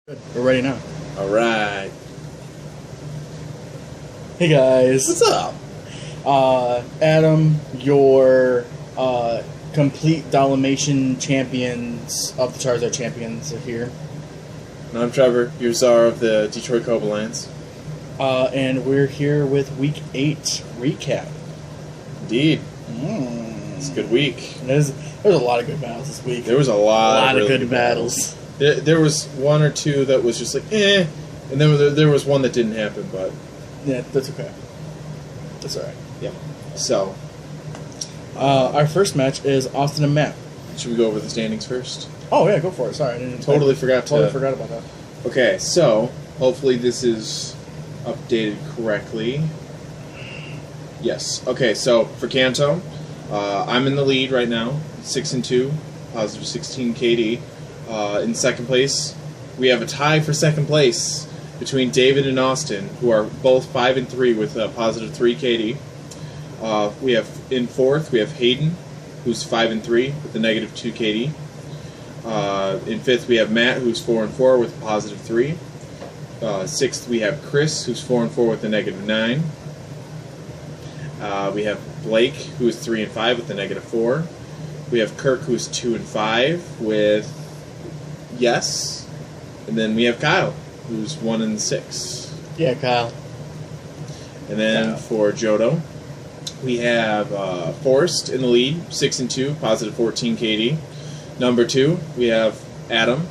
Good. We're ready now. All right. Hey guys. What's up? Adam, your complete Dalmatian champions of the Charizard champions are here. And I'm Trevor, your czar of the Detroit Cobalions. And we're here with Week 8 recap. Indeed. It's a good week. There's a lot of good battles this week. There was a lot of really good battles. There was one or two that was just like, eh. And then there was one that didn't happen, but... Yeah, that's okay. That's alright. Yeah. So... our first match is Austin and Matt. Should we go over the standings first? Oh yeah, go for it. Sorry, I Totally forgot about that. Okay, so, hopefully this is updated correctly. Yes. Okay, so, for Kanto, I'm in the lead right now, 6-2, positive 16 KD. In second place, we have a tie for second place between David and Austin, who are both 5-3 with a positive 3 KD. We have in fourth, we have Hayden, who's 5-3 with a negative 2 KD. In fifth, we have Matt, who's 4-4 with a positive 3. Sixth, we have Chris, who's 4-4 with a negative 9. We have Blake, who is 3-5 with a negative 4. We have Kirk, who's 2-5 with yes. And then we have Kyle, who's 1-6. Yeah, Kyle. And then for Johto, we have Forrest in the lead, 6-2, positive 14 KD. Number 2, we have Adam,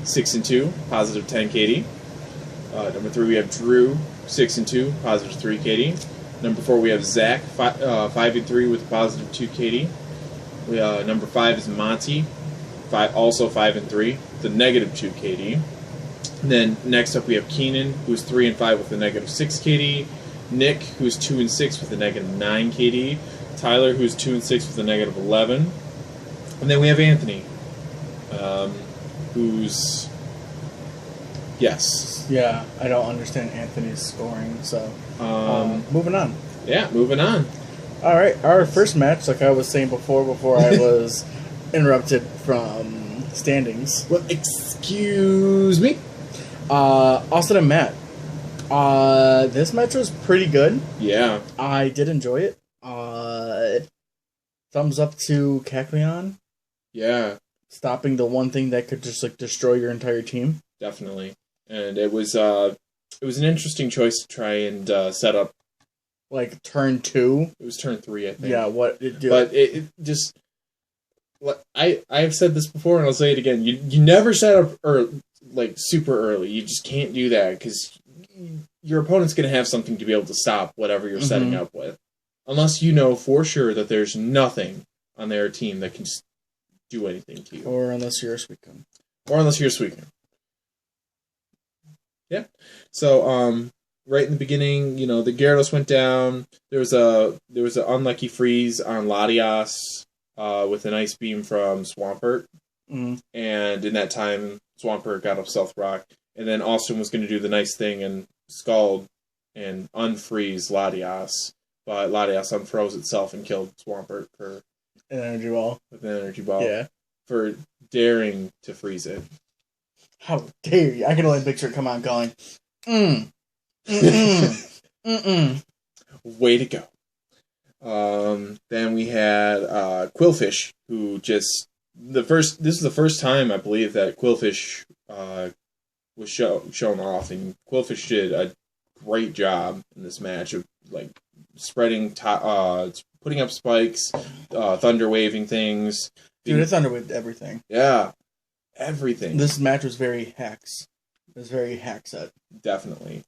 6-2, positive 10 KD. Number 3, we have Drew, 6-2, positive 3 KD. Number 4, we have Zach, 5-3 with a positive 2 KD. Number 5 is Monty, also 5-3, with a negative 2 KD. And then next up we have Keenan, who's 3-5 with a negative 6 KD. Nick, who's 2-6 with a negative 9 KD. Tyler, who's 2-6 with a negative 11. And then we have Anthony, who's... Yes. Yeah, I don't understand Anthony's scoring, so... moving on. Yeah, moving on. Alright, our first match, like I was saying before I was interrupted from standings. Well, excuse me? Austin and Matt. This match was pretty good. Yeah. I did enjoy it. Thumbs up to Cacleon. Yeah. Stopping the one thing that could just like destroy your entire team. Definitely. And it was an interesting choice to try and set up. Like turn 2. It was turn 3, I think. Yeah, what it did. But it just... I've said this before and I'll say it again. You never set up super early. You just can't do that because your opponent's going to have something to be able to stop whatever you're setting up with. Unless you know for sure that there's nothing on their team that can just do anything to you. Or unless you're a Suicune. Yeah. So, right in the beginning, the Gyarados went down. There was an unlucky freeze on Latias with an ice beam from Swampert. Mm-hmm. And in that time, Swampert got up Stealth Rock. And then Austin was going to do the nice thing and Scald and unfreeze Latias. But Latias unfroze itself and killed Swampert with an energy ball. Yeah. For daring to freeze it. How dare you? I can only picture it come out going, Way to go. Then we had Quillfish, who just... This is the first time, I believe, that Quillfish was shown off, and Quillfish did a great job in this match of, spreading... putting up spikes, thunder waving things. Dude, it's thunder waved everything. Yeah. Everything. This match was very Hex. It was very Hex-set. Definitely.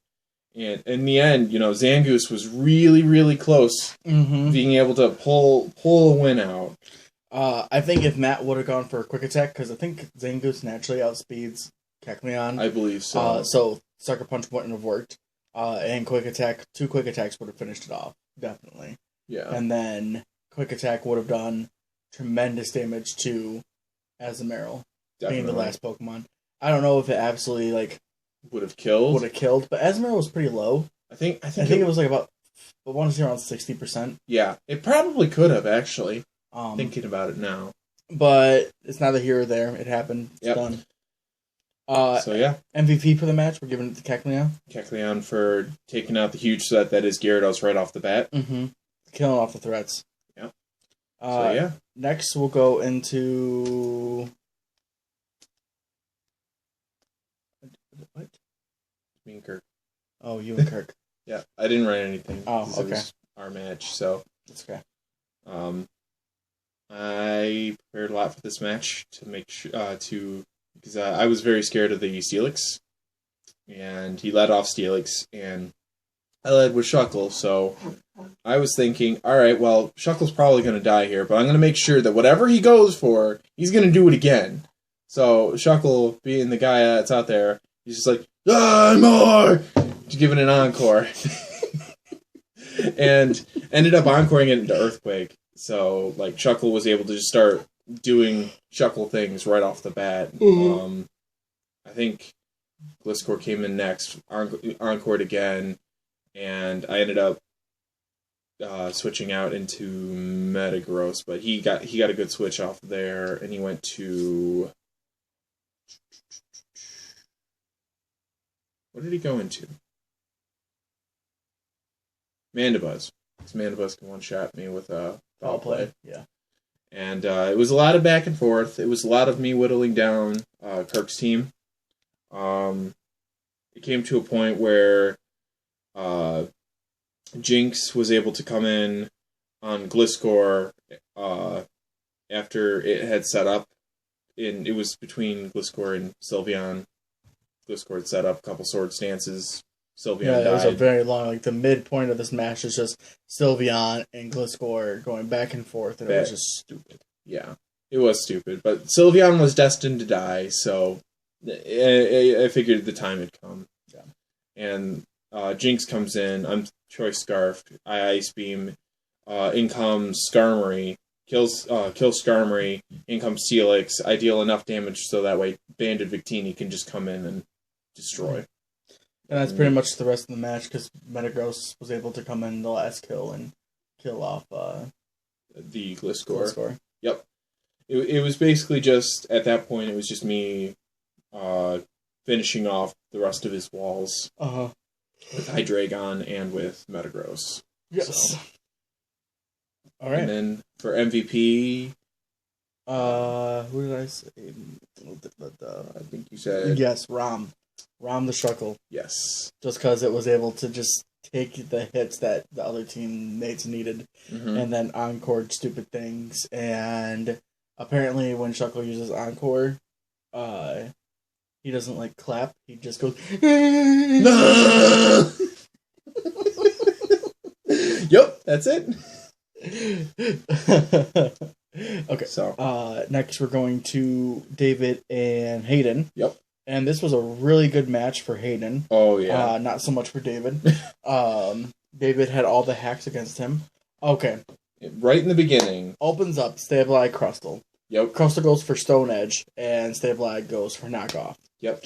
And in the end, Zangoose was really, really close being able to pull a win out. I think if Matt would have gone for a quick attack, because I think Zangoose naturally outspeeds Cacleon. I believe so. So Sucker Punch wouldn't have worked. And quick attack, 2 quick attacks would have finished it off. Definitely. Yeah. And then quick attack would have done tremendous damage to Azumarill. Definitely. Being the last Pokemon. I don't know if it absolutely would have killed, but Azumarill was pretty low. I think it was about, I want to say around 60%. Yeah, it probably could have actually. Thinking about it now, but it's neither here or there. It happened. It's done. So yeah, MVP for the match, we're giving it to Kecleon. Kecleon for taking out the huge threat that is Gyarados right off the bat. Mm-hmm. Killing off the threats. Yep. So yeah. Next, we'll go into what? Me and Kirk. Oh, you and Kirk. Yeah, I didn't write anything. Oh, okay. It was our match, so that's okay. I prepared a lot for this match to make sure because I was very scared of the Steelix, and he led off Steelix, and I led with Shuckle, so I was thinking, all right, well, Shuckle's probably going to die here, but I'm going to make sure that whatever he goes for, he's going to do it again. So Shuckle, being the guy that's out there, he's just like, die more! Just giving an encore. And ended up encoring it into Earthquake. So, like, Shuckle was able to just start doing Shuckle things right off the bat. Mm-hmm. I think Gliscor came in next, encored again, and I ended up switching out into Metagross, but he got a good switch off there, and he went to... What did he go into? Mandibuzz. Because Mandibuzz can one-shot me with a foul play. Yeah. And it was a lot of back and forth. It was a lot of me whittling down Kirk's team. It came to a point where Jinx was able to come in on Gliscor after it had set up. It was between Gliscor and Sylveon. Gliscor had set up a couple sword stances. Sylveon died. It was a very long, like, the midpoint of this match is just Sylveon and Gliscor going back and forth, and it was just stupid. Yeah, it was stupid, but Sylveon was destined to die, so I figured the time had come. Yeah. And Jinx comes in, I'm Choice Scarf, I Ice Beam, in comes Skarmory, kills Skarmory, in comes Steelix, I deal enough damage so that way Banded Victini can just come in and destroy. And that's pretty much the rest of the match, because Metagross was able to come in the last kill and kill off the Gliscor. Yep. It was basically just, at that point, it was just me finishing off the rest of his walls. Uh-huh. With Hydreigon and with Metagross. Yes. So. All right. And then for MVP... who did I say? I think you said... Yes, Rom the Shuckle. Yes. Just because it was able to just take the hits that the other teammates needed, and then encored stupid things. And apparently when Shuckle uses Encore, he doesn't, like, clap. He just goes... Yep, that's it. Okay. So next we're going to David and Hayden. Yep. And this was a really good match for Hayden. Oh, yeah. Not so much for David. David had all the hacks against him. Okay. Right in the beginning. Opens up, Sableye, Crustle. Yep. Crustle goes for Stone Edge, and Sableye goes for Knockoff. Yep.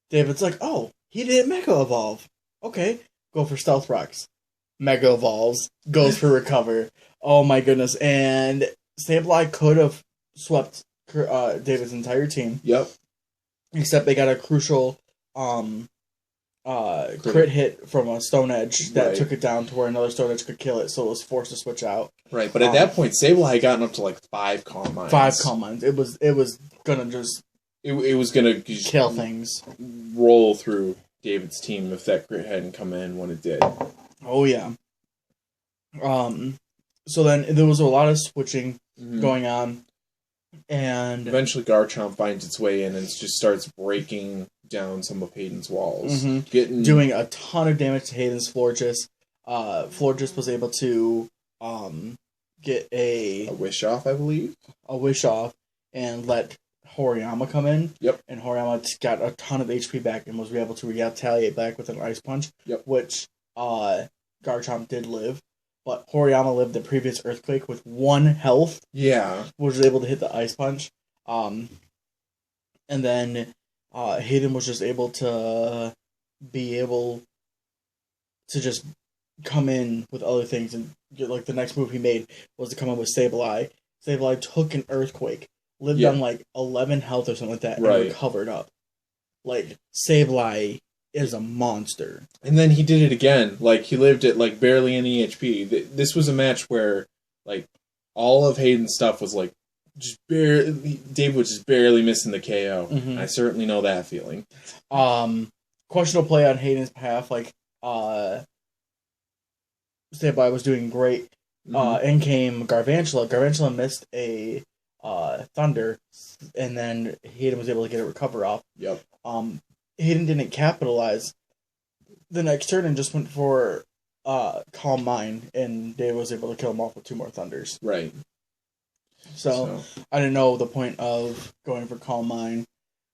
David's like, oh, he didn't Mega Evolve. Okay. Go for Stealth Rocks. Mega Evolves. Goes for Recover. Oh, my goodness. And Sableye could have swept David's entire team. Yep. Except they got a crucial crit hit from a Stone Edge that took it down to where another Stone Edge could kill it, so it was forced to switch out. Right, but at that point, Sableye had gotten up to like 5 Calm Minds. 5 Calm Minds. It was gonna just... It was gonna just kill things. Roll through David's team if that crit hadn't come in when it did. Oh, yeah. So then there was a lot of switching going on. And eventually Garchomp finds its way in and just starts breaking down some of Hayden's walls. Doing a ton of damage to Hayden's Florges. Florges was able to get a wish off, I believe. A wish off and let Horiyama come in. Yep. And Horiyama got a ton of HP back and was able to retaliate back with an Ice Punch. Yep. Which Garchomp did live. But Horiyama lived the previous Earthquake with 1 health. Yeah. Was able to hit the Ice Punch. And then Hayden was just able to just come in with other things. And like the next move he made was to come in with Sableye. Sableye took an Earthquake. Lived on like 11 health or something like that. And recovered up. like Sableye is a monster. And then he did it again. Like, he lived at, like, barely any HP. This was a match where, like, all of Hayden's stuff was, like, just barely... Dave was just barely missing the KO. Mm-hmm. I certainly know that feeling. Questionable play on Hayden's behalf. Like, Sableye was doing great. In came Garvantula. Garvantula missed a Thunder, and then Hayden was able to get a recover off. Yep. Hayden didn't capitalize the next turn and just went for Calm Mind, and Dave was able to kill him off with 2 more Thunders. Right. So I didn't know the point of going for Calm Mind,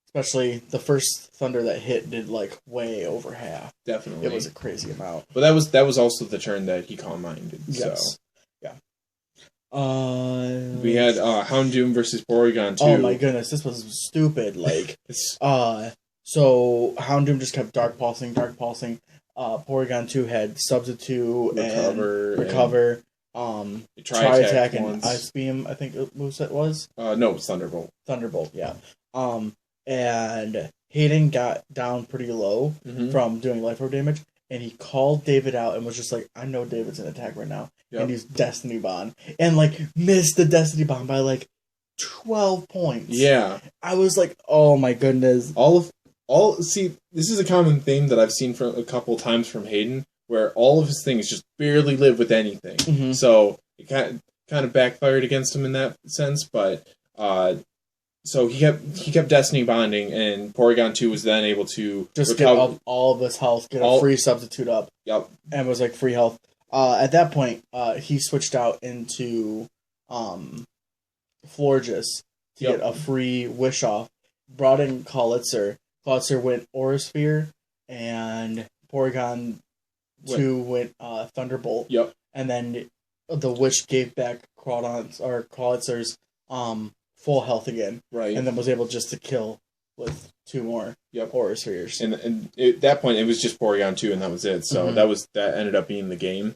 especially the first Thunder that hit did like way over half. Definitely. It was a crazy amount. But that was also the turn that he Calm Minded. Yes. So. Yeah. We had Houndoom versus Porygon 2. Oh my goodness, this was stupid. Like, so Houndoom just kept Dark Pulsing. Porygon 2 had Substitute Recover. Tri-Attack and Ice Beam, I think moveset was. No, it's Thunderbolt. Thunderbolt, yeah. And Hayden got down pretty low from doing Life Orb damage, and he called David out and was just like, I know David's in attack right now. Yep. And used Destiny Bond. And, like, missed the Destiny Bond by, like, 12 points. Yeah. I was like, oh my goodness. See, this is a common theme that I've seen from a couple times from Hayden, where all of his things just barely live with anything. Mm-hmm. So it kind of backfired against him in that sense, but so he kept Destiny Bonding, and Porygon 2 was then able to just get up all of his health, get a free substitute up. Yep. And was like free health. At that point, he switched out into Florges to get a free Wish Off. Brought in Callitzer. Callitzer went Aura Sphere, and Porygon 2 went Thunderbolt. Yep. And then the Wish gave back Callitzer's full health again. Right. And then was able just to kill with 2 more Aura Spheres. And at that point, it was just Porygon 2, and that was it. So that ended up being the game.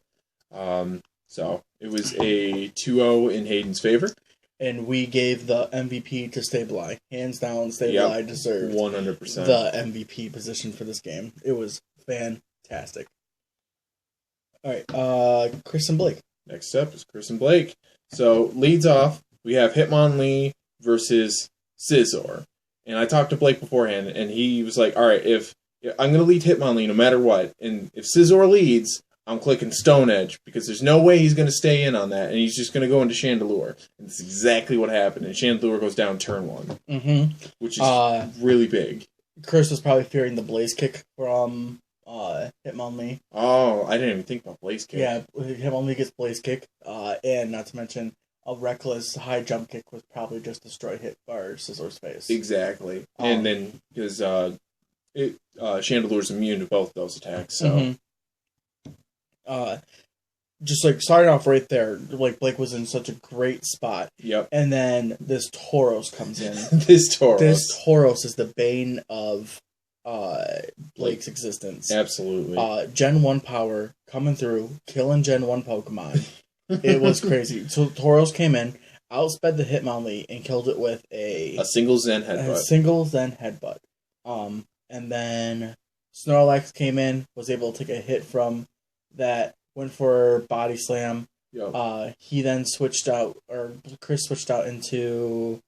So it was a 2-0 in Hayden's favor. And we gave the MVP to Sableye. Hands down, Sableye deserved 100% the MVP position for this game. It was fantastic. All right, Chris and Blake. Next up is Chris and Blake. So leads off, we have Hitmonlee versus Scizor. And I talked to Blake beforehand, and he was like, all right, if I'm going to lead Hitmonlee no matter what, and if Scizor leads, I'm clicking Stone Edge, because there's no way he's going to stay in on that, and he's just going to go into Chandelure. And that's exactly what happened, and Chandelure goes down turn 1, which is really big. Chris was probably fearing the Blaze Kick from Hitmonlee. Oh, I didn't even think about Blaze Kick. Yeah, Hitmonlee gets Blaze Kick, and not to mention, a reckless high jump kick would probably just destroy Scizor's face. Exactly. And then, because Chandelure's immune to both those attacks, so... just like starting off right there, like Blake was in such a great spot. Yep. And then this Tauros comes in. This Tauros is the bane of Blake's existence. Absolutely. Gen 1 power coming through, killing Gen 1 Pokemon. It was crazy. So Tauros came in, outsped the Hitmonlee, and killed it with a single Zen Headbutt. And then Snorlax came in, was able to take a hit from that, went for Body Slam. Yep. He then switched out, or Chris switched out into...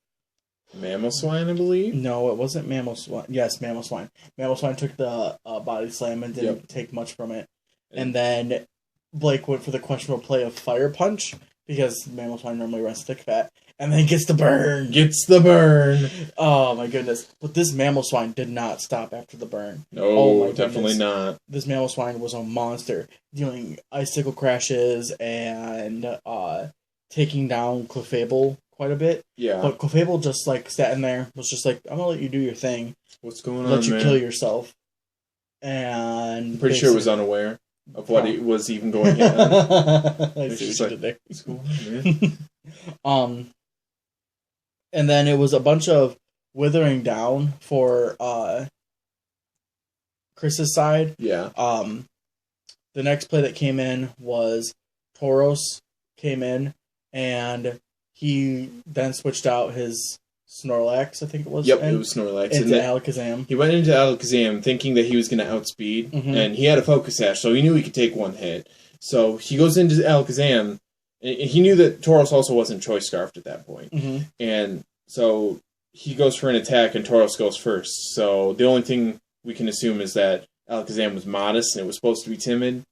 Mamoswine, I believe? No, it wasn't Mamoswine. Yes, Mamoswine. Mamoswine took the Body Slam and didn't take much from it. And then Blake went for the questionable play of Fire Punch, because Mamoswine normally runs Thick Fat, and then gets the burn. Oh my goodness. But this Mamoswine did not stop after the burn. No, definitely not. This Mamoswine was a monster, dealing Icicle crashes and taking down Clefable quite a bit. Yeah. But Clefable just like sat in there, was just like, I'm gonna let you do your thing. What's going on, Let you man? kill yourself. And I'm pretty sure it was unaware of what it was even going on. I see what you did there. What's going on, man? And then it was a bunch of withering down for Chris's side. Yeah. The next play that came in was Tauros came in, and he then switched out his Snorlax, I think it was. Yep, it was Snorlax. Into Alakazam. He went into Alakazam thinking that he was going to outspeed, and he had a Focus Sash, so he knew he could take one hit. So he goes into Alakazam, and he knew that Tauros also wasn't Choice Scarfed at that point. And so he goes for an attack, and Tauros goes first. So the only thing we can assume is that Alakazam was modest, and it was supposed to be timid.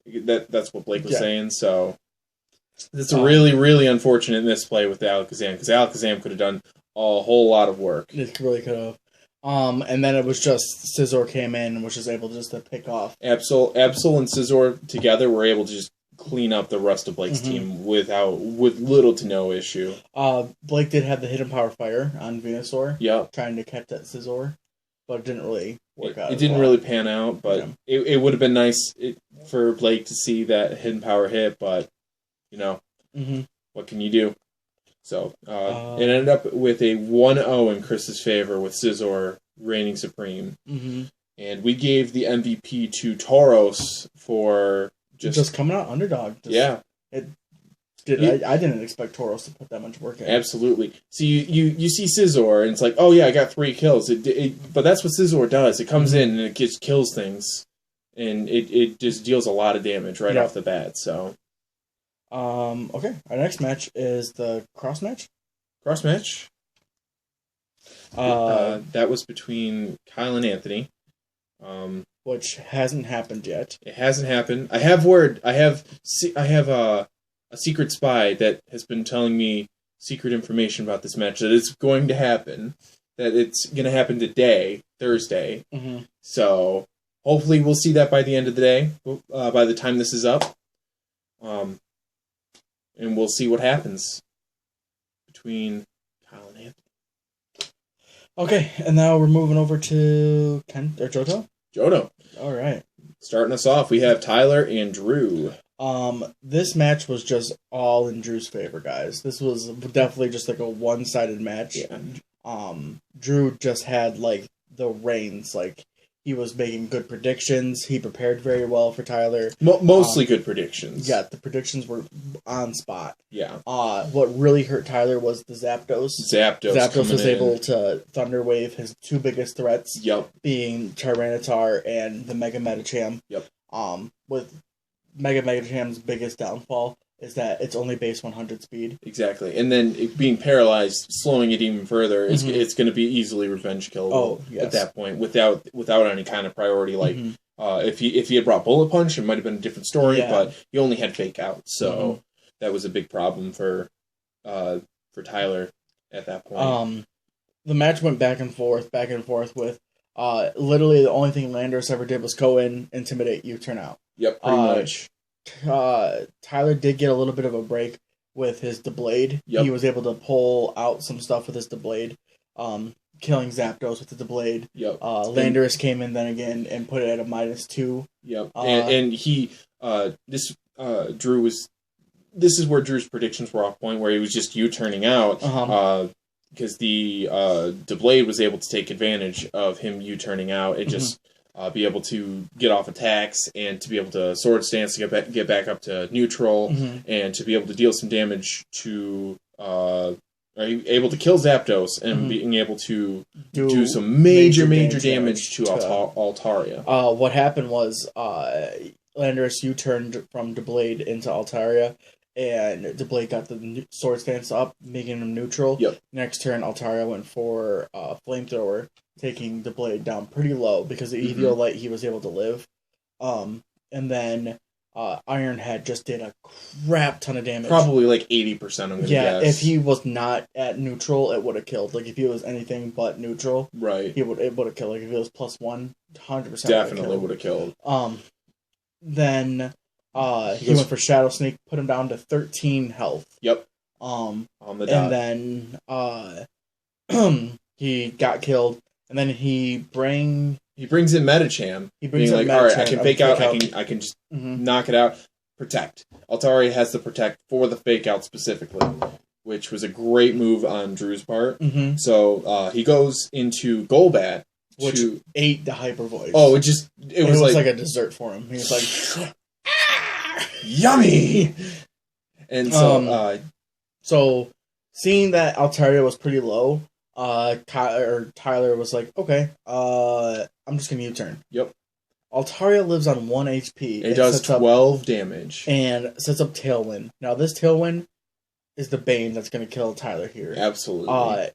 That's what Blake was saying, so... It's a really, really unfortunate misplay with the Alakazam, because Alakazam could have done a whole lot of work. It really could have. And then it was just Scizor came in and was just able to pick off. Absol and Scizor together were able to just clean up the rest of Blake's team with little to no issue. Blake did have the Hidden Power Fire on Venusaur. Yep. Trying to catch that Scizor, but it didn't really work out. It didn't really pan out, but it would have been nice for Blake to see that Hidden Power hit, but... You know, what can you do? So, it ended up with a 1-0 in Chris's favor with Scizor reigning supreme. And we gave the MVP to Tauros for just coming out underdog. Yeah. I didn't expect Tauros to put that much work in. Absolutely. So you see Scizor, and it's like, oh yeah, I got 3 kills. But that's what Scizor does. It comes in, and it just kills things. And it just deals a lot of damage right off the bat, so... Okay, our next match is the cross match. That was between Kyle and Anthony. Which hasn't happened yet. It hasn't happened. I have word. I have a secret spy that has been telling me secret information about this match, that it's going to happen. That it's going to happen today, Thursday. So, hopefully we'll see that by the end of the day, by the time this is up. And we'll see what happens between Kyle and Anthony. Okay, and now we're moving over to Johto? Johto. All right. Starting us off, we have Tyler and Drew. This match was just all in Drew's favor, guys. This was definitely just like a one-sided match. Yeah. Drew just had like the reins, like he was making good predictions. He prepared very well for Tyler. Mostly good predictions. Yeah, the predictions were on spot. Yeah. What really hurt Tyler was the Zapdos. Zapdos was able to Thunder Wave his 2 biggest threats. Yep. Being Tyranitar and the Mega Medicham. Yep. With Mega Medicham's biggest downfall is that it's only base 100 speed. Exactly. And then it being paralyzed, slowing it even further, it's going to be easily revenge killable at that point without any kind of priority. Like, if he had brought Bullet Punch, it might have been a different story, but he only had Fake Out. So that was a big problem for Tyler at that point. The match went back and forth with literally the only thing Landorus ever did was go in, intimidate you, turn out. Yep, pretty much. Tyler did get a little bit of a break with his Deblade. Yep. He was able to pull out some stuff with his Deblade, killing Zapdos with the Deblade. Yep. Landorus came in then again and put it at a -2. Yep. And he Drew was. This is where Drew's predictions were off point, where he was just U-turning out. Because the Deblade was able to take advantage of him U-turning out and just be able to get off attacks and to be able to Sword Stance to get back up to neutral and to be able to deal some damage to... able to kill Zapdos and being able to do some major damage to Altaria. What happened was Landorus U-turned from Deblade into Altaria, and Deblade got the Sword Stance up, making him neutral. Yep. Next turn, Altaria went for Flamethrower, taking Deblade down pretty low because the Eviolite he was able to live. And then Ironhead just did a crap ton of damage. Probably like 80%, I'm going to guess. If he was not at neutral, it would have killed. Like, if he was anything but neutral, it would have killed. Like, if it was +1, 100% definitely would have killed. Then he went for Shadow Sneak, put him down to 13 health. Yep. On the dot. And then he got killed, and then he brings in Medicham. He brings in like, all right, I can fake out. I can just knock it out. Protect. Altaria has the protect for the fake out specifically, which was a great move on Drew's part. So he goes into Golbat, which ate the Hyper Voice. Oh, it was like a dessert for him. He was like, yummy. And so seeing that Altaria was pretty low, Tyler was like, okay, I'm just gonna U-turn. Yep. Altaria lives on 1 HP. It does 12 damage. And sets up Tailwind. Now, this Tailwind is the Bane that's going to kill Tyler here. Absolutely.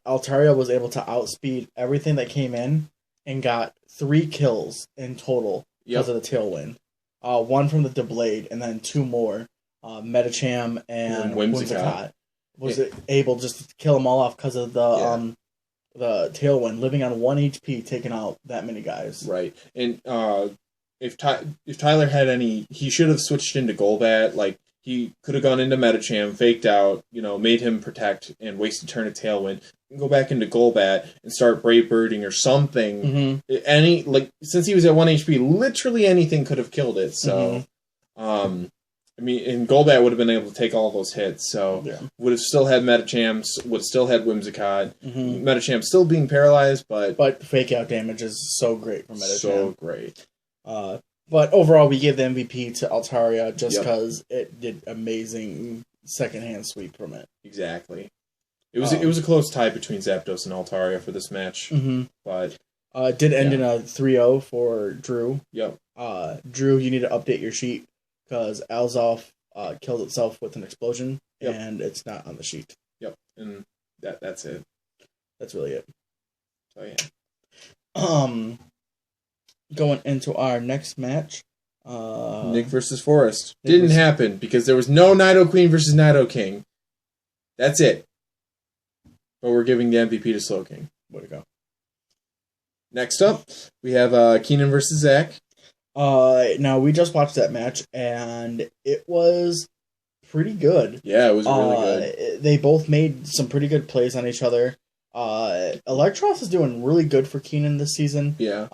Altaria was able to outspeed everything that came in and got 3 kills in total because of the Tailwind. 1 from the Deblade, and then 2 more. Metacham and Whimsicott was able just to kill them all off because of the Tailwind, living on 1 HP, taking out that many guys. Right. And if Tyler had any, he should have switched into Golbat. Like, he could have gone into Metacham, faked out, made him protect, and wasted turn of Tailwind. Go back into Golbat and start Brave Birding or something. Mm-hmm. Since he was at 1 HP, literally anything could have killed it. So, and Golbat would have been able to take all those hits. So, would have still had Metacham, would have still had Whimsicott. Mm-hmm. Metacham still being paralyzed, but fake out damage is so great for Metacham. So great. But overall, we give the MVP to Altaria just because it did amazing second-hand sweep from it. Exactly. It was a close tie between Zapdos and Altaria for this match. Mm-hmm. But it did end in a 3-0 for Drew. Yep. Drew, you need to update your sheet because Alzoff killed itself with an explosion, and it's not on the sheet. Yep, and that's it. That's really it. So, yeah. Going into our next match. Nick versus Forrest. Didn't happen because there was no Nidoqueen versus Nidoking. That's it. But we're giving the MVP to Slowking. Way to go. Next up, we have Keenan versus Zach. Now, we just watched that match, and it was pretty good. Yeah, it was really good. They both made some pretty good plays on each other. Electros is doing really good for Keenan this season. Yeah.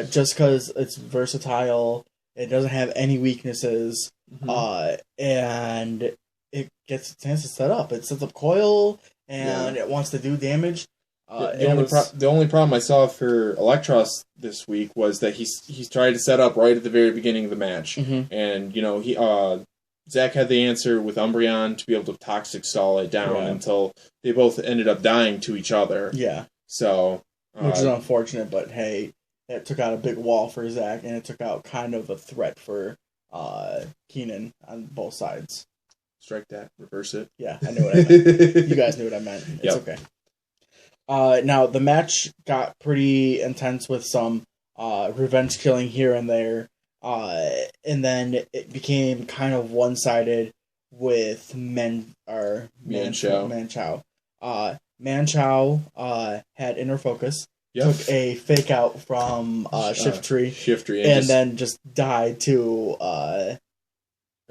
Just because it's versatile, it doesn't have any weaknesses, and it gets a chance to set up. It sets up coil, and it wants to do damage. The only problem I saw for Electros this week was that he's tried to set up right at the very beginning of the match, and Zach had the answer with Umbreon to be able to toxic stall it down until they both ended up dying to each other. Yeah. So, which is unfortunate, but hey, it took out a big wall for Zach, and it took out kind of a threat for Keenan on both sides. Strike that. Reverse it. Yeah, I knew what I meant. You guys knew what I meant. It's okay. Now, the match got pretty intense with some revenge killing here and there. And then it became kind of one-sided with Manchow. Manchow had inner focus, took a fake out from Shiftry, and then just died to a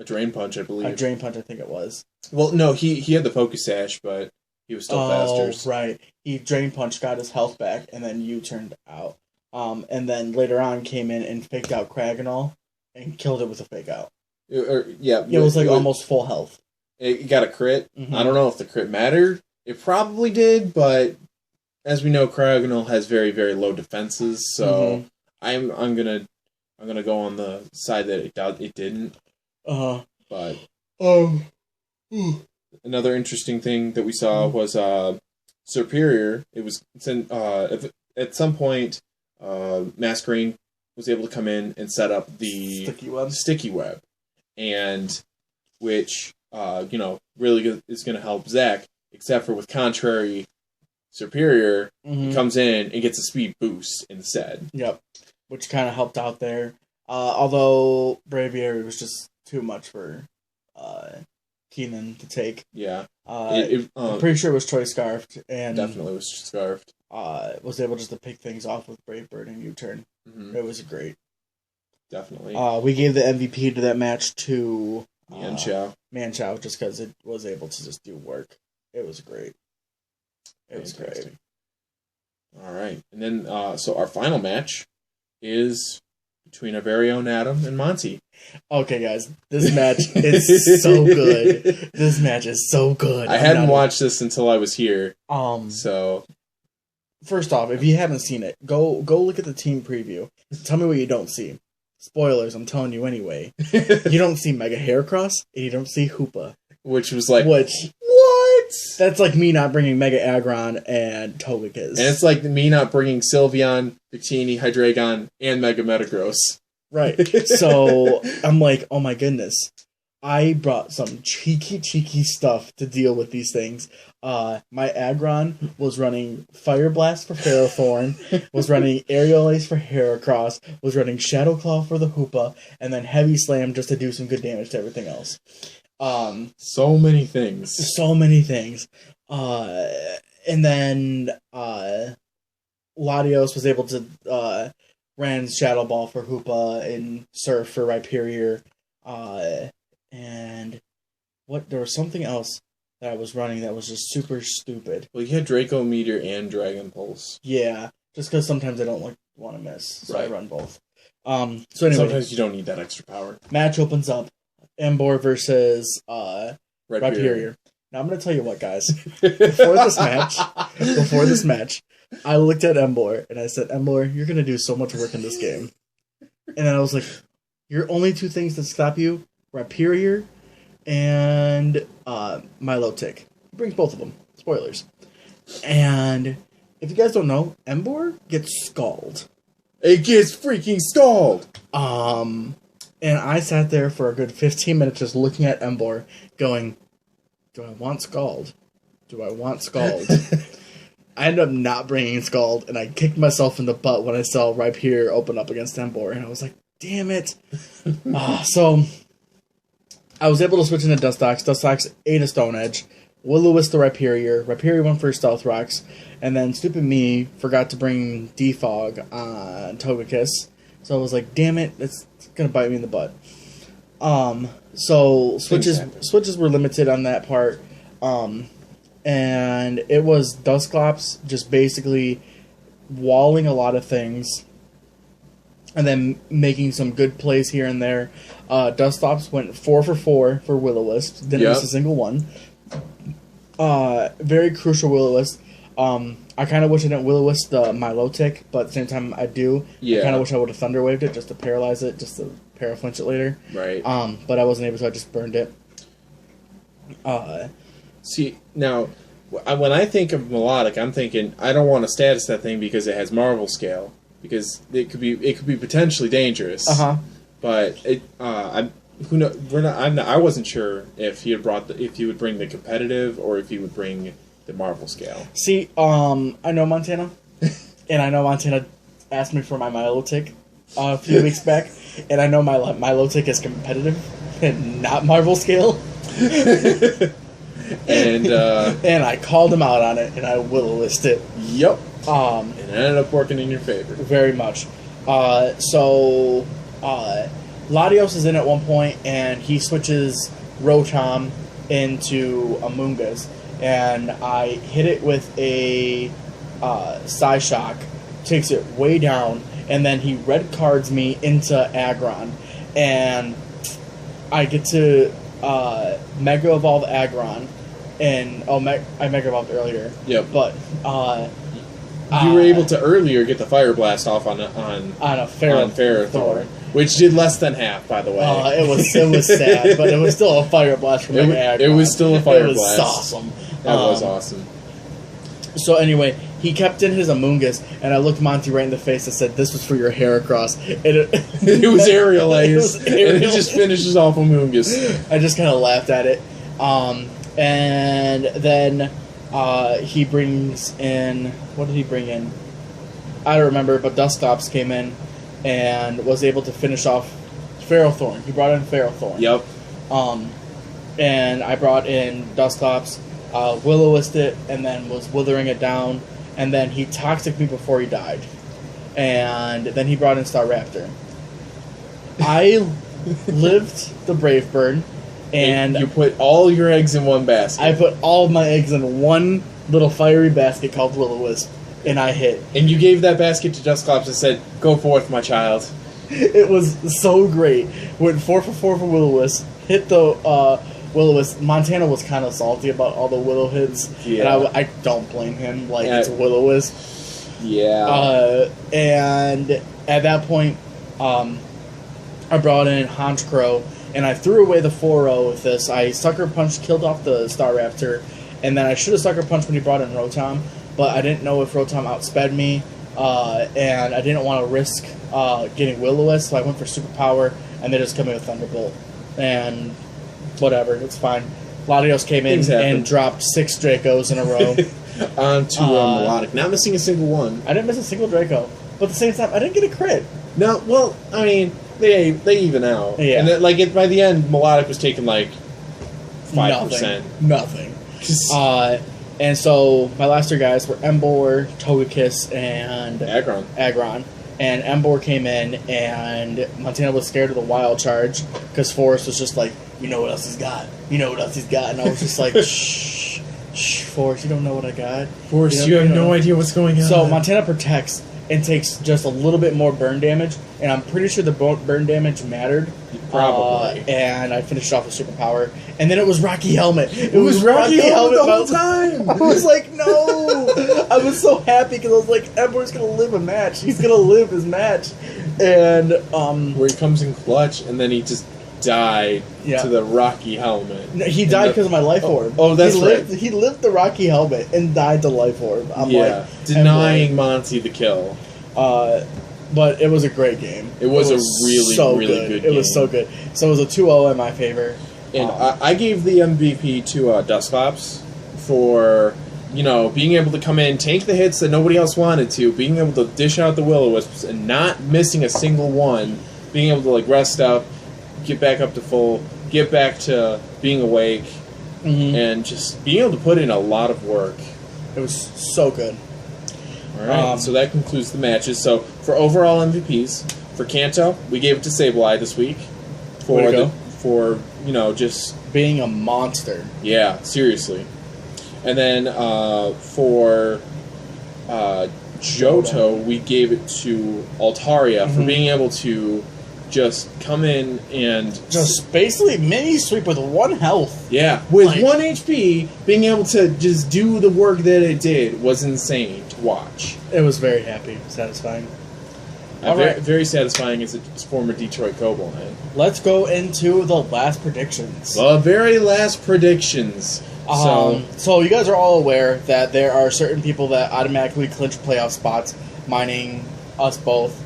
Drain Punch, I believe. A Drain Punch, I think it was. Well, no, he had the Focus Sash, but he was still faster. Oh, right. He Drain Punch, got his health back, and then U-turned out. And then later on came in and faked out Cragonall and killed it with a fake out. It was almost full health. It got a crit. Mm-hmm. I don't know if the crit mattered. It probably did, but as we know, Cragonall has very, very low defenses, so I'm gonna go on the side that it didn't. But another interesting thing that we saw was Superior. It was at some point. Masquerain was able to come in and set up the sticky web, and which really is going to help Zach. Except for with Contrary Superior, he comes in and gets a speed boost instead. Yep, which kind of helped out there. Although Braviary was just too much for Keenan to take. Yeah, I'm pretty sure it was Choice Scarfed, and definitely was Scarfed. Was able just to pick things off with Brave Bird and U-turn. Mm-hmm. It was great. Definitely. We gave the MVP to that match to Manchow, just because it was able to just do work. It was great. It was great. All right, and then so our final match is between our very own Adam and Monty. Okay, guys, this match is so good. This match is so good. I hadn't watched this until I was here. So. First off, if you haven't seen it, go look at the team preview. Tell me what you don't see. Spoilers, I'm telling you anyway. You don't see Mega Heracross, and you don't see Hoopa. Which was like... What? That's like me not bringing Mega Aggron and Togekiss. And it's like me not bringing Sylveon, Victini, Hydreigon, and Mega Metagross. Right. So I'm like, oh my goodness. I brought some cheeky stuff to deal with these things. My Aggron was running Fire Blast for Ferrothorn, was running Aerial Ace for Heracross, was running Shadow Claw for the Hoopa, and then Heavy Slam just to do some good damage to everything else. So many things. And then Latios was able to ran Shadow Ball for Hoopa and Surf for Rhyperior. And there was something else that I was running that was just super stupid. Well, you had Draco Meteor and Dragon Pulse. Yeah, just because sometimes I don't want to miss, so right. I run both. So anyway, sometimes you don't need that extra power. Match opens up. Emboar versus Rhyperior. Now I'm going to tell you what, guys. Before this match, I looked at Emboar and I said, Emboar, you're going to do so much work in this game. And then I was like, your only two things that stop you, Rhyperior and Milotic. He brings both of them. Spoilers. And if you guys don't know, Emboar gets scalded. It gets freaking scalded! And I sat there for a good 15 minutes just looking at Emboar, going, do I want Scald? Do I want Scald? I ended up not bringing Scald, and I kicked myself in the butt when I saw Rhyperior open up against Emboar, and I was like, damn it. So, I was able to switch into Dustox. Dustox ate a Stone Edge. Will-O-Wisp the Rhyperior. Rhyperior went for Stealth Rocks, and then stupid me forgot to bring Defog on Togekiss. So I was like, damn it, it's gonna bite me in the butt. So switches were limited on that part. And it was Dusclops just basically walling a lot of things and then making some good plays here and there. Dusclops went 4 for 4 for Will-O-Wisp. Didn't miss a single one. Very crucial Will-O-Wisp. I kind of wish I didn't Will-O-Wisp the Milotic, but at the same time I do. Yeah. I kind of wish I would have Thunder Waved it just to paralyze it, just to Paraflinch it later. Right. But I wasn't able to, I just burned it. See, now, when I think of Melodic, I'm thinking, I don't want to status that thing because it has Marvel Scale. Because it could be potentially dangerous. But I wasn't sure if he would bring the competitive or if he would bring the Marvel Scale. See, I know Montana, and I know Montana asked me for my Milotic a few weeks back, and I know my Milotic is competitive and not Marvel Scale. And I called him out on it, and I will-o-wisp it. Yep. And it ended up working in your favor. Very much. So Latios is in at one point, and he switches Rotom into Amoonguss, and I hit it with a Psyshock, takes it way down, and then he red cards me into Aggron, and I get to Mega Evolve Aggron, and I Mega Evolved earlier. Yep. But you were able to earlier get the Fire Blast off on a Ferrothorn, which did less than half, by the way. It was sad, but it was still a Fire Blast from Aggron. It was still a Fire Blast. It was awesome. That was awesome. So anyway, he kept in his Amoonguss, and I looked Monty right in the face and said, "This was for your Heracross." It was Aerial Ace, and it just finishes off Amoonguss. I just kind of laughed at it. And then he brings in... What did he bring in? I don't remember, but Dusclops came in and was able to finish off Ferrothorn. He brought in Ferrothorn. Yep. And I brought in Dusclops, Will-O-Wisp it, and then was withering it down. And then he Toxic me before he died. And then he brought in Staraptor. I lived the Brave Bird. And you put all your eggs in one basket. I put all of my eggs in one little fiery basket called Will-O-Wisp, and I hit. And you gave that basket to Dusclops and said, "Go forth, my child." It was so great. Went 4 for 4 for Will-O-Wisp. Hit the Will-O-Wisp. Montana was kind of salty about all the Willow hits. Yeah. And I don't blame him. It's Will-O-Wisp. Yeah. And at that point, I brought in Honchkrow, and I threw away the 4-0 with this. I Sucker Punch, killed off the Staraptor, and then I should have sucker punched when he brought in Rotom, but I didn't know if Rotom outsped me, and I didn't want to risk getting Will-O-Wisp, so I went for Superpower, and they just come in with Thunderbolt. And whatever, it's fine. Latios came in and dropped 6 Dracos in a row. Onto Melodic. Not missing a single one. I didn't miss a single Draco. But at the same time, I didn't get a crit. No, well, I mean, they even out. Yeah. And by the end, Melodic was taking like 5%. Nothing. And so my last 3 guys were Emboar, Togekiss, and Aggron. And Emboar came in, and Montana was scared of the Wild Charge, because Forrest was just like, you know what else he's got? You know what else he's got? And I was just like, shh, Forrest, you don't know what I got. Forrest, you have no idea what's going on. So Montana protects and takes just a little bit more burn damage, and I'm pretty sure the burn damage mattered. Probably. And I finished off with Superpower, and then it was Rocky Helmet. It was Rocky Helmet the whole time! I was like, no! I was so happy, because I was like, Emboar's going to live a match. He's going to live his match. And, where he comes in clutch, and then he just died to the Rocky Helmet. No, he died because of my Life Orb. Oh, that's right. He lived the Rocky Helmet and died to Life Orb. I'm denying Monty the kill. But it was a great game. It was a really good game. It was so good. So it was a 2-0 in my favor. And I gave the MVP to Dustpops for, being able to come in, take the hits that nobody else wanted to, being able to dish out the Will-O-Wisps and not missing a single one, being able to rest up, get back up to full, get back to being awake, and just being able to put in a lot of work. It was so good. All right, so that concludes the matches. So for overall MVPs, for Kanto, we gave it to Sableye this week for just being a monster. Yeah, seriously. And then for Johto, we gave it to Altaria for being able to just come in and just basically mini sweep with 1 health. Yeah, with 1 HP, being able to just do the work that it did was insane to watch. It was very satisfying. Very satisfying as a former Detroit Cobalt man. Let's go into the last predictions. The very last predictions. So you guys are all aware that there are certain people that automatically clinch playoff spots, mining us both.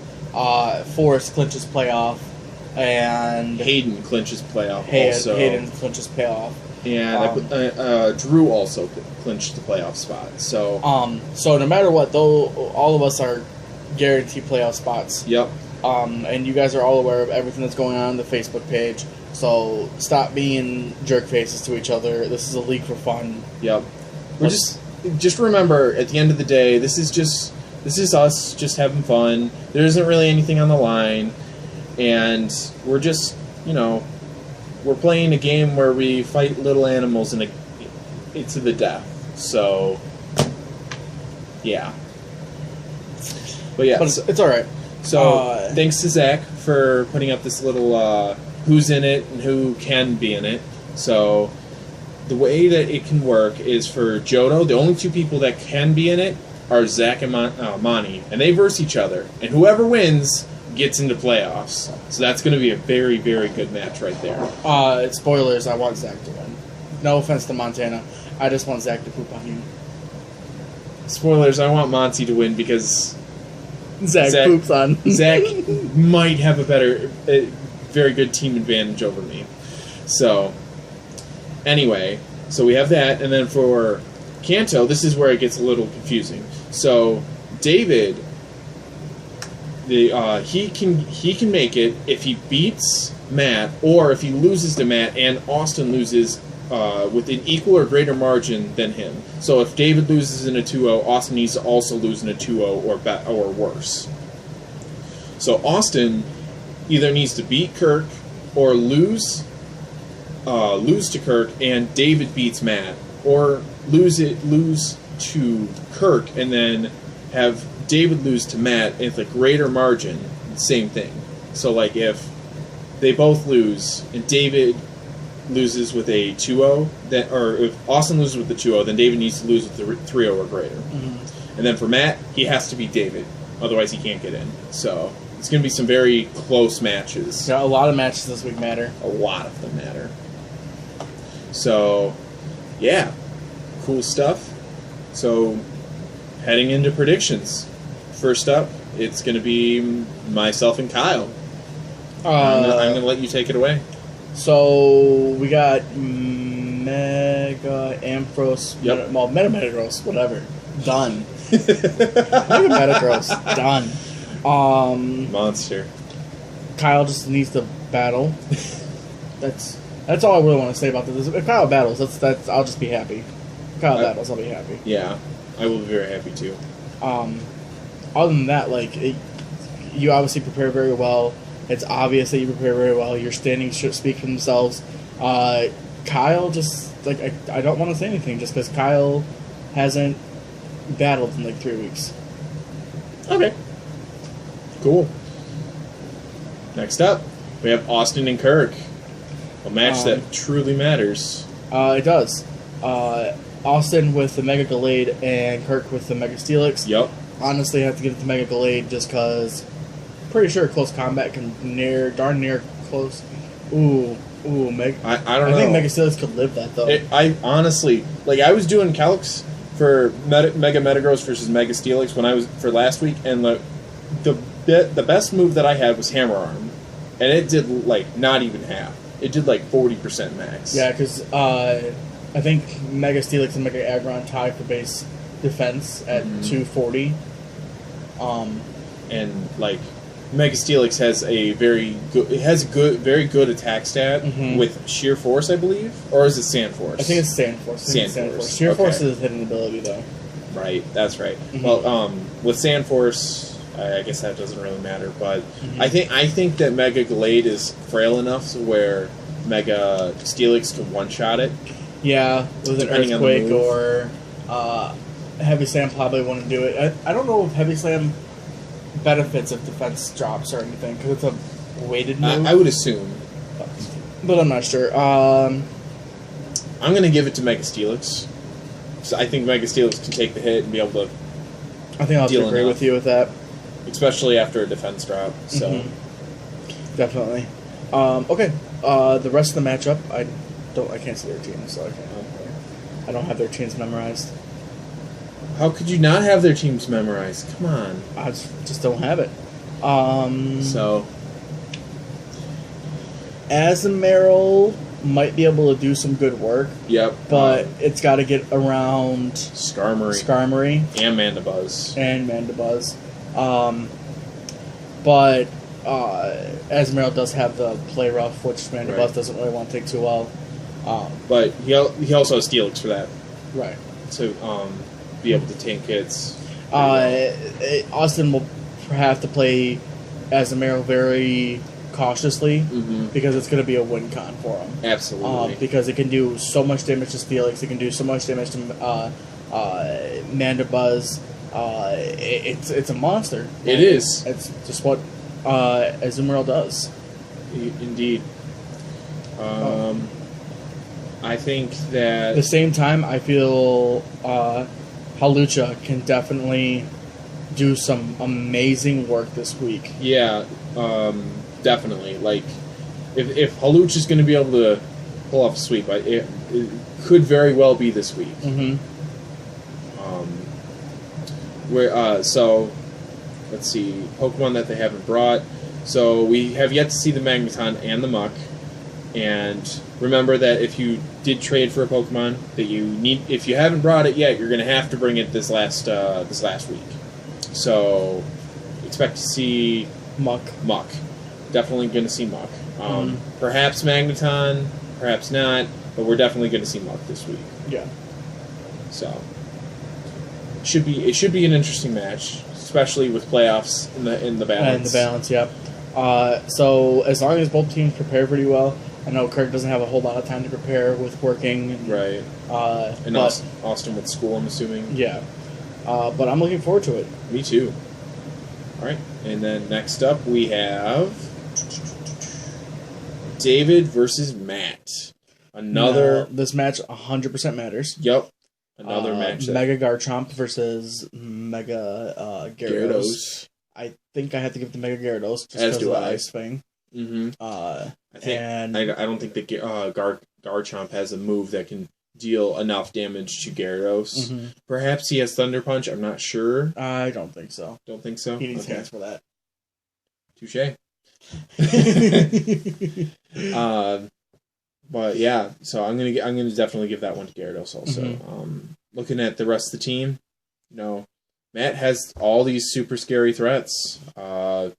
Forrest clinches playoff, and Hayden clinches playoff. Hayden clinches playoff, and Drew also clinched the playoff spot. So no matter what, though, all of us are guaranteed playoff spots. Yep. And you guys are all aware of everything that's going on the Facebook page. So stop being jerk faces to each other. This is a league for fun. Yep. We're just remember, at the end of the day, this is us just having fun. There isn't really anything on the line. And we're just, we're playing a game where we fight little animals to the death. So, yeah. But yeah. But it's alright. So, thanks to Zach for putting up this little who's in it and who can be in it. So, the way that it can work is for Johto, the only 2 people that can be in it are Zach and Monty, and they verse each other, and whoever wins gets into playoffs. So that's going to be a very, very good match right there. Spoilers, I want Zach to win. No offense to Montana, I just want Zach to poop on you. Spoilers, I want Monty to win because Zach poops on. Zach might have a very good team advantage over me. So, anyway, so we have that, and then for Kanto, this is where it gets a little confusing. So, David, he can make it if he beats Matt, or if he loses to Matt and Austin loses with an equal or greater margin than him. So if David loses in a 2-0, Austin needs to also lose in a 2-0 or worse. So Austin either needs to beat Kirk or lose to Kirk and David beats Matt, or lose to Kirk and then have David lose to Matt with a greater margin. Same thing. So if they both lose and David loses with a 2-0, or if Austin loses with the 2-0, then David needs to lose with the 3-0 or greater. Mm-hmm. And then for Matt, he has to beat David, otherwise he can't get in. So it's going to be some very close matches. Yeah, a lot of matches this week matter. A lot of them matter. So, yeah. cool stuff. So, heading into predictions. First up, it's going to be myself and Kyle. I'm going to let you take it away. So, we got Mega Ampharos, Meta Metagross, whatever. Done. Mega Metagross, done. Monster. Kyle just needs to battle. That's all I really want to say about this. If Kyle battles, that's I'll just be happy. If Kyle battles, I'll be happy. Yeah, I will be very happy too. Other than that, you obviously prepare very well. It's obvious that you prepare very well. Your standings should speak for themselves. Kyle just I don't want to say anything just because Kyle hasn't battled in 3 weeks. Okay. Cool. Next up, we have Austin and Kirk. A match that truly matters. It does. Austin with the Mega Gallade and Kirk with the Mega Steelix. Yep. Honestly, I have to give it to Mega Gallade just because pretty sure close combat can darn near close. Ooh, Mega. I don't know. I think Mega Steelix could live that, though. I honestly, I was doing calcs for Mega Metagross versus Mega Steelix for last week, and the best move that I had was Hammer Arm, and it did not even half. It did 40% max. Yeah, because I think Mega Steelix and Mega Aggron tie for base defense at 240. And Mega Steelix has a very good attack stat with Sheer Force, I believe, or is it Sand Force? I think it's Sand Force. Sand Force. Sheer Force is a hidden ability, though. Right, that's right. Well, with Sand Force, I guess that doesn't really matter, but I think that Mega Gallade is frail enough where Mega Steelix can one-shot it. Yeah, with an Earthquake or Heavy Slam probably wouldn't do it. I don't know if Heavy Slam benefits if defense drops or anything, because it's a weighted move. I would assume. But I'm not sure. I'm going to give it to Mega Steelix. So I think Mega Steelix can take the hit and be able to I think I'll have to agree with you with that. Especially after a defense drop. So Definitely. Okay. The rest of the matchup, I can't see their teams, so I don't have their teams memorized. How could you not have their teams memorized? Come on. I just don't have it. So Azumarill might be able to do some good work. Yep. But it's got to get around Skarmory. And Mandibuzz. But Azumarill does have the play rough, which Mandibuzz doesn't really want to take too well. But he also has Steelix for that. Right. To be able to tank hits. Austin will have to play Azumarill very cautiously because it's going to be a win con for him. Absolutely. Because it can do so much damage to Steelix, it can do so much damage to Mandibuzz. It's a monster. It is. It's just what Azumarill does. Indeed. I think that... At the same time, I feel Hawlucha can definitely do some amazing work this week. Yeah, definitely. If Hawlucha is going to be able to pull off a sweep, it could very well be this week. So, let's see, Pokemon that they haven't brought. So we have yet to see the Magneton and the Muck. And remember that if you did trade for a Pokemon that you need, if you haven't brought it yet, you're going to have to bring it this last week. So expect to see Muck. Definitely going to see Muck. Perhaps Magneton, perhaps not, but we're definitely going to see Muck this week. Yeah. So it should be an interesting match, especially with playoffs in the balance. Yep. So as long as both teams prepare pretty well, I know Kirk doesn't have a whole lot of time to prepare with working. Right. And Austin with school, I'm assuming. Yeah. But I'm looking forward to it. Me too. All right. And then next up we have David versus Matt. This match 100% matters. Yep. Another match. Mega Garchomp versus Mega Gyarados. I think I have to give it to Mega Gyarados just because of the ice thing. I don't think that Garchomp has a move that can deal enough damage to Gyarados. Mm-hmm. Perhaps he has Thunder Punch. I'm not sure. I don't think so. Don't think so? He needs hands for that. Touche. But yeah, so I'm gonna definitely give that one to Gyarados also. Mm-hmm. Looking at the rest of the team, Matt has all these super scary threats, and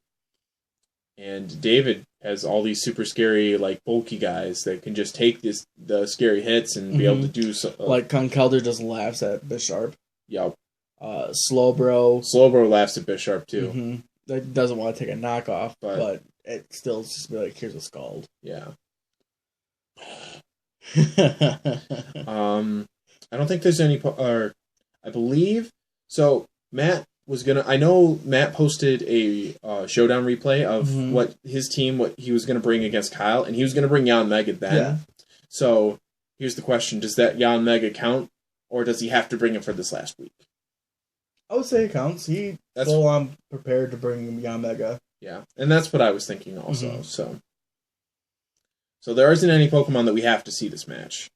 David has all these super scary, like, bulky guys that can just take the scary hits and be able to do so. Like Conkeldurr just laughs at Bisharp. Yep. Slowbro laughs at Bisharp too. Mm-hmm. That doesn't want to take a knockoff, but it still just be like, here's a Scald. Yeah. I don't think there's any. I believe so. Matt was gonna. I know Matt posted a showdown replay of what he was gonna bring against Kyle, and he was gonna bring Jan Mega then. Yeah. So here's the question: does that Jan Mega count, or does he have to bring it for this last week? I would say it counts. That's full on prepared to bring Jan Mega. Yeah, and that's what I was thinking also. So there isn't any Pokemon that we have to see this match.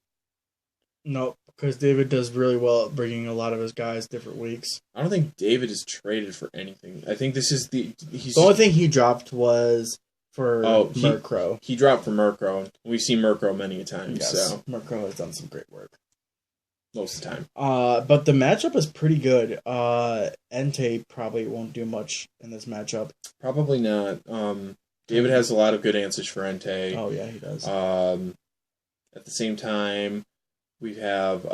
No, because David does really well at bringing a lot of his guys different weeks. I don't think David is traded for anything. I think this is the only thing he dropped was for Murkrow. He dropped for Murkrow. We've seen Murkrow many times. Yes, so Murkrow has done some great work. Most of the time. But the matchup is pretty good. Entei probably won't do much in this matchup. Probably not. David has a lot of good answers for Entei. Oh, yeah, he does. At the same time, we have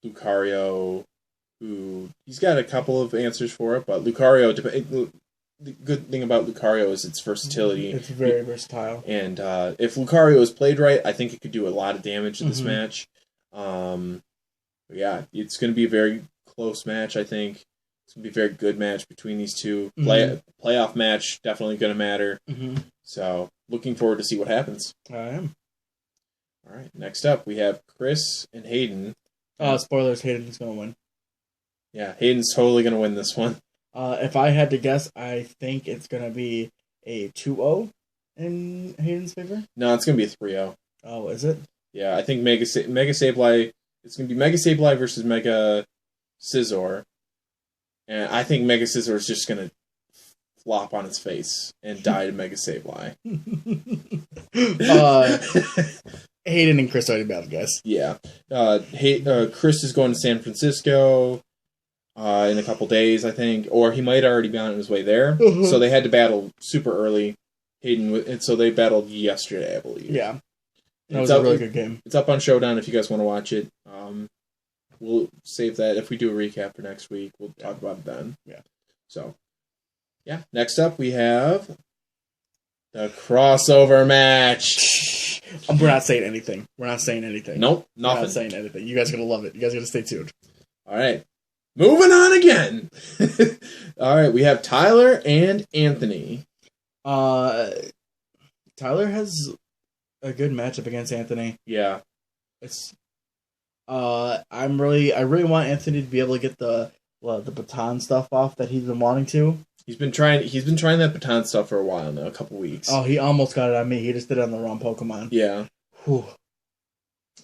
Lucario, who he's got a couple of answers for it, but Lucario, the good thing about Lucario is its versatility. It's very versatile. And if Lucario is played right, I think it could do a lot of damage in this match. Yeah, it's going to be a very close match, I think. It's going to be a very good match between these two. Playoff match, definitely going to matter. So, looking forward to see what happens. I am. All right, next up, we have Chris and Hayden. Spoilers, Hayden's going to win. Yeah, Hayden's totally going to win this one. If I had to guess, I think it's going to be a 2-0 in Hayden's favor. No, it's going to be a 3-0. Oh, is it? Yeah, I think Mega Sableye. It's going to be Mega Sableye versus Mega Scizor. And I think Mega Scizor is just going to flop on its face and die to Mega Sableye. Hayden and Chris already battled, guys. Yeah. Chris is going to San Francisco in a couple days, I think. Or he might already be on his way there. So they had to battle super early. And so they battled yesterday, I believe. Yeah. That was a really good game. It's up on Showdown if you guys want to watch it. We'll save that. If we do a recap for next week, we'll talk about it then. Yeah. So, yeah. Next up, we have the crossover match. We're not saying anything. Nope, nothing. We're not saying anything. You guys are going to love it. You guys are going to stay tuned. All right. Moving on again. All right. We have Tyler and Anthony. Tyler has a good matchup against Anthony. Yeah. It's I really want Anthony to be able to get the baton stuff off that he's been wanting to. He's been trying that baton stuff for a while now, a couple weeks. Oh, he almost got it on me. He just did it on the wrong Pokemon. Yeah. Whew.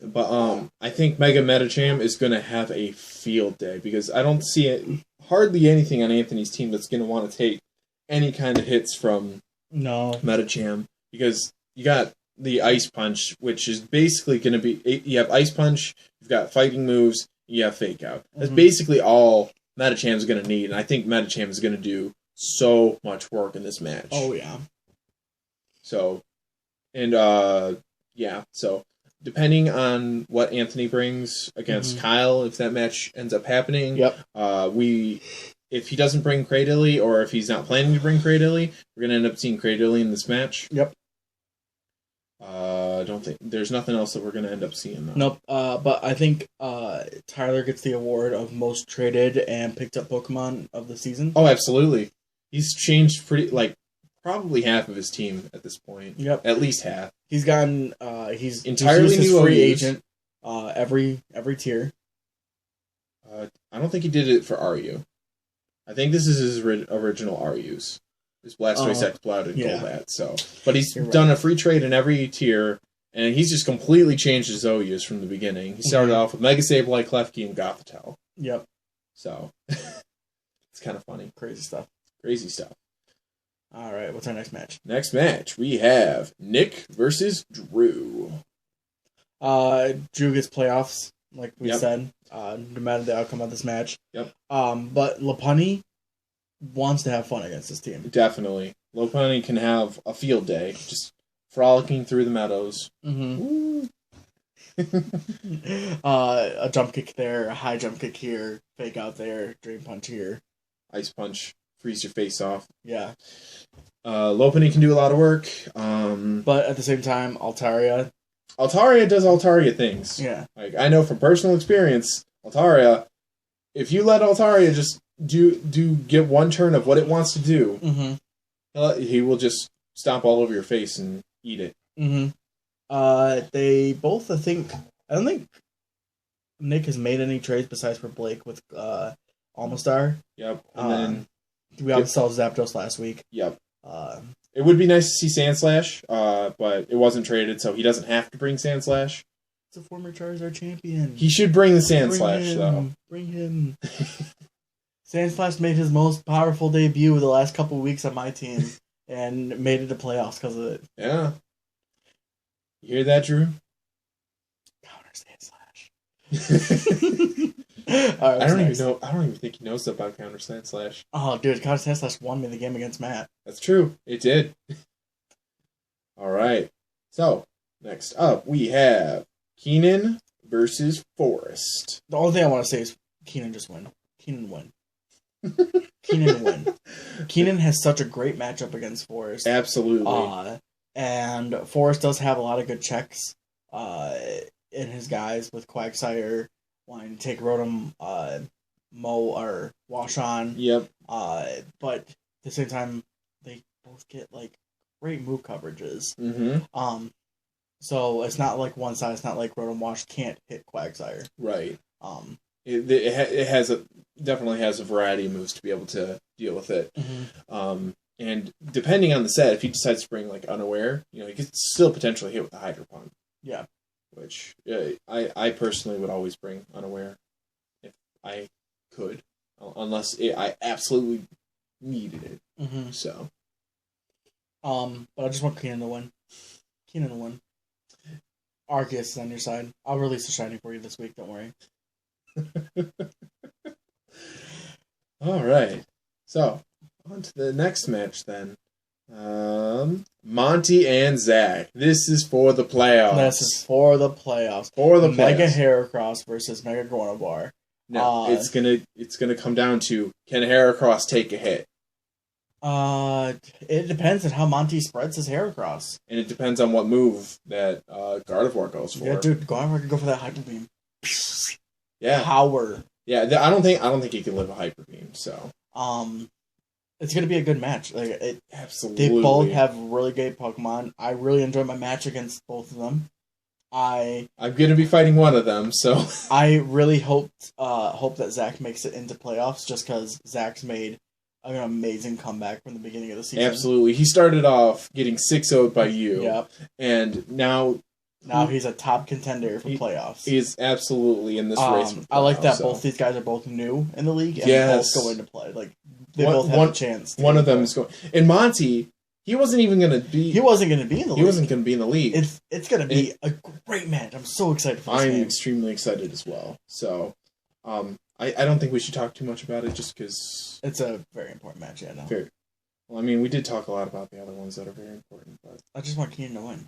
But I think Mega Medicham is going to have a field day because I don't see hardly anything on Anthony's team that's going to want to take any kind of hits from Medicham because you got the Ice Punch, which is basically going to be... You have Ice Punch, you've got fighting moves, you have Fake Out. That's basically all Medicham's going to need, and I think Medicham is going to do so much work in this match. Oh, yeah. So, and, yeah, so depending on what Anthony brings against Kyle, if that match ends up happening, if he doesn't bring Cradily, or if he's not planning to bring Cradily, we're going to end up seeing Cradily in this match. Yep. I don't think there's nothing else that we're going to end up seeing, though. Nope. But I think Tyler gets the award of most traded and picked up Pokemon of the season. Oh, absolutely. He's changed probably half of his team at this point. Yep. At least half. He's gotten he's entirely new free agent every tier. I don't think he did it for RU. I think this is his original RUs. His Blastoise X Cloud and Golbat. So, but he's done a free trade in every tier And he's just completely changed his OUs from the beginning. He started off with Mega Sableye, Klefki, and Gothitelle. Yep. So, it's kind of funny. Crazy stuff. Crazy stuff. All right, what's our next match? Next match, we have Nick versus Drew. Drew gets playoffs, like we said, no matter the outcome of this match. Yep. But Lopunny wants to have fun against this team. Definitely. Lopunny can have a field day, just frolicking through the meadows. Mm-hmm. A jump kick there, a high jump kick here, fake out there, drain punch here. Ice punch, freeze your face off. Yeah. Lopunny can do a lot of work. But at the same time, Altaria does Altaria things. Yeah. Like, I know from personal experience, Altaria, if you let Altaria just do get one turn of what it wants to do, he will just stomp all over your face and eat it. They both, I don't think Nick has made any trades besides for Blake with Almastar. Yep. And then we obviously saw Zapdos last week. Yep. It would be nice to see Sandslash, but it wasn't traded, so he doesn't have to bring Sandslash. It's a former Charizard champion. He should bring the Sandslash, though. Bring him. Sandslash made his most powerful debut the last couple of weeks on my team, and made it to playoffs because of it. Yeah. You hear that, Drew? Counter Sandslash. Right, I don't even think he knows about Counter Sandslash. Oh, dude, Counter Sandslash won me the game against Matt. That's true. It did. All right. So, next up, we have Keenan versus Forrest. The only thing I want to say is Keenan just win. Keenan win. Keenan win. Keenan has such a great matchup against Forrest. Absolutely. And Forrest does have a lot of good checks in his guys with Quagsire, wanting to take Rotom, Mo, or Wash-On. Yep. But at the same time, they both get, like, great move coverages. So it's not like one side. It's not like Rotom Wash can't hit Quagsire. Right. It definitely has a variety of moves to be able to deal with it. And depending on the set, if he decides to bring like Unaware, he could still potentially hit with a Hydro Pump. Yeah. Which I personally would always bring Unaware if I could, unless I absolutely needed it. So. But I just want Keenan to win. Keenan to win. Arceus is on your side. I'll release the shiny for you this week. Don't worry. All right. So, on to the next match then. Monty and Zach. This is for the playoffs. This is for the playoffs. Mega Heracross versus Mega Gornobar. No, it's gonna come down to, can Heracross take a hit? It depends on how Monty spreads his Heracross. And it depends on what move that Gardevoir goes for. Yeah, dude, Gardevoir can go for that Hyper Beam. Yeah. Power. Yeah, I don't think he can live a Hyper Beam, so. It's gonna be a good match. Absolutely. They both have really great Pokemon. I really enjoyed my match against both of them. I'm gonna be fighting one of them, so. I really hope that Zach makes it into playoffs, just because Zach's made an amazing comeback from the beginning of the season. Absolutely. He started off getting 6-0'd by you. Yep. And now he's a top contender for playoffs. He's absolutely in this race. I like that both these guys are both new in the league and both go into play. Like they both have a chance. One of them is going. And Monty, he wasn't even going to be. He wasn't going to be in the league. He wasn't going to be in the league. It's going to be a great match. I'm so excited for this game. I'm extremely excited as well. So, I don't think we should talk too much about it just because it's a very important match. Yeah, no. Well, I mean, we did talk a lot about the other ones that are very important, but I just want Keenan to win.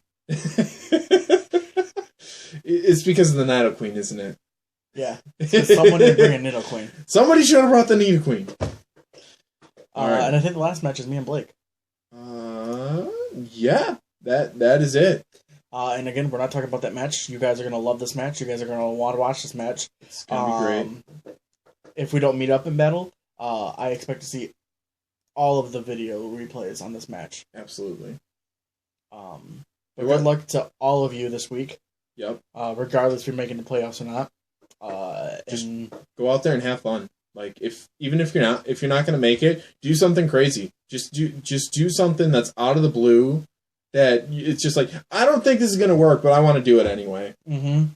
It's because of the Nidoqueen, isn't it? Yeah. Because someone did bring a Nidoqueen. Somebody should have brought the Nidoqueen. Right. And I think the last match is me and Blake. Yeah. That is it. And again, we're not talking about that match. You guys are going to love this match. You guys are going to want to watch this match. It's going to be great. If we don't meet up in battle, I expect to see all of the video replays on this match. Absolutely. But good luck to all of you this week. Yep. Regardless if you're making the playoffs or not. Just go out there and have fun. Like even if you're not going to make it, do something crazy. Just do something that's out of the blue that it's just like, I don't think this is going to work, but I want to do it anyway. Mm-hmm.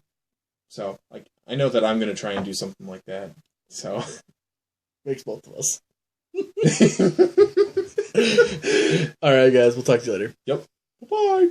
So, like, I know that I'm going to try and do something like that. So. Makes both of us. Alright, guys. We'll talk to you later. Yep. Bye.